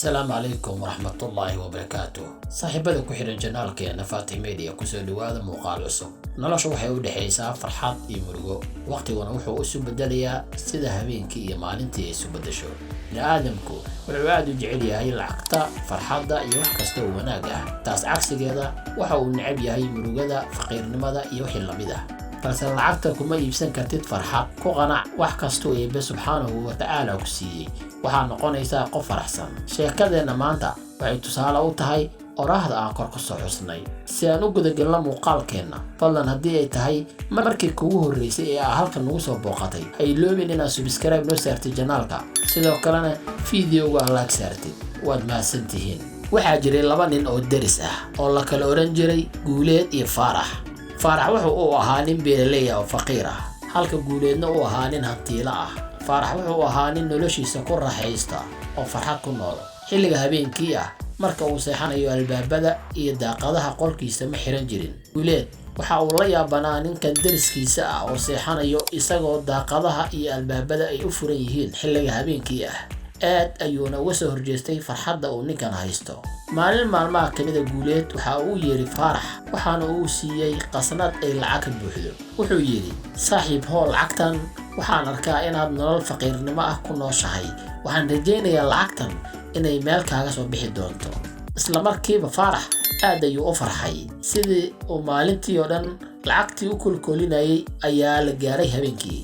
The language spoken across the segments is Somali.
السلام عليكم ورحمة الله وبركاته. صاحبada ku xiran janaalkeena Fatih Media ku soo dhawaada muuqaal cusub. Noloshu waxay u dhaxaysaa farxad iyo murugo. Waqtiguna wuxuu isu bedelayaa sida habeenkii iyo maalintii ay isu bedesho. Aadamku wuxuu aad u jecel yahay lacagta, farxadda iyo wax kasta oo wanaag ah. Taas cagsigeeda waxa uu neceb yahay murugada, faqiirnimada iyo wixii la mid ah. balse lacagta kuma iibsan kartid farxad. Ku qanac wax kasta oo Eebbe Subxaanahu wa Ta'aala ku siiyay. waxaa noqonaysaa qof faraxsan. Sheekadeena maanta waxay tusaale u tahay oraahda aan kor ku soo xusnay. Si aan u gudagalno muuqaalkeena, fadlan haddii ay tahay markii kugu horreysay ee aad halkan nagu soo booqatay, ha iloobin inaad subscribe noo saartid janaalka. Sidoo kalena fiidiyowga like saartid. Waad mahadsantihiin. Waxaa jiray laba nin oo deris ah oo la kala oran jiray Guuleed iyo Faarax. Faarax wuxuu u ahaa nin beeraley ah oo faqiir ah, halka Guuleedna uu ahaa nin hantiile ah. Faarax wuxuu ahaa nin noloshiisa ku raaxaysta oo farxad ku nool. Xilliga habeenkii ah marka uu seexanayo, albaabada iyo daaqadaha qolkiisa ma xiran jirin. Guuleed waxa uu la yaabanaa ninkan deriskiisa ah oo seexanayo isagoo daaqadaha iyo albaabada ay u furan yihiin xilliga habeenkii ah. aad ayuuna uga soo horjeestay farxadda uu ninkan haysto. maalin maalmaha kamida Guuleed waxa uu yeeri Faarax, waxaana uu siiyay qasnad ay lacag ka buuxdo. Wuxuu yiri, saaxiib hoo lacagtan waxaan arkaa inaad nolol faqiirnimo ah ku nooshahay. waxaan rajaynayaa lacagtan inay meel kaaga soo bixi doonto. isla markiiba Faarax aad ayuu u farxay. sidii uu maalintii oo dhan lacagtii u kulkulinayay ayaa la gaaray habeenkii.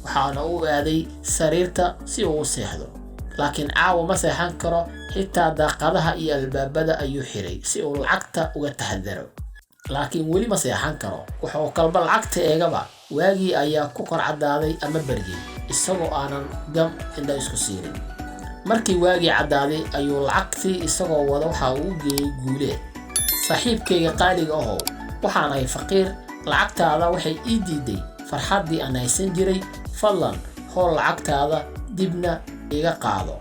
waxaana uu aaday sariirta si uu u seexdo. laakiin caawa ma seexan karo, xitaa daaqadaha iyo albaabada ayuu xiray si uu lacagta uga taxadaro. laakiin weli ma seexan karo. wuxuu kalba lacagta eegaba, waagii ayaa ku kor cadaaday ama baryay isagoo aanan gam indha isku siinin. markii waagii cadaaday ayuu lacagtii isagoo wada waxa uu geeyay Guuleed. saaxiibkayga qaaliga ahow, waxaan ahay faqiir, lacagtaada waxay ii diiday farxaddii aan haysan jiray. fadlan hoo lacagtaada dibna iga qaado.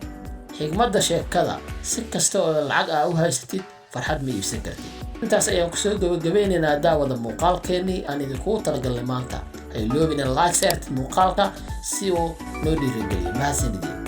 xigmadda sheekada, si kasta oo lacag u haysatid, farxad ma iibsan kartid. intaas ayaan ku soo gabagabeynaynaa daawada muuqaalkeenii aan idinku talagalnay maanta. ha iloobin in like saartid muuqaalka si uu noo dhiirigeliyo. mahadsanidin.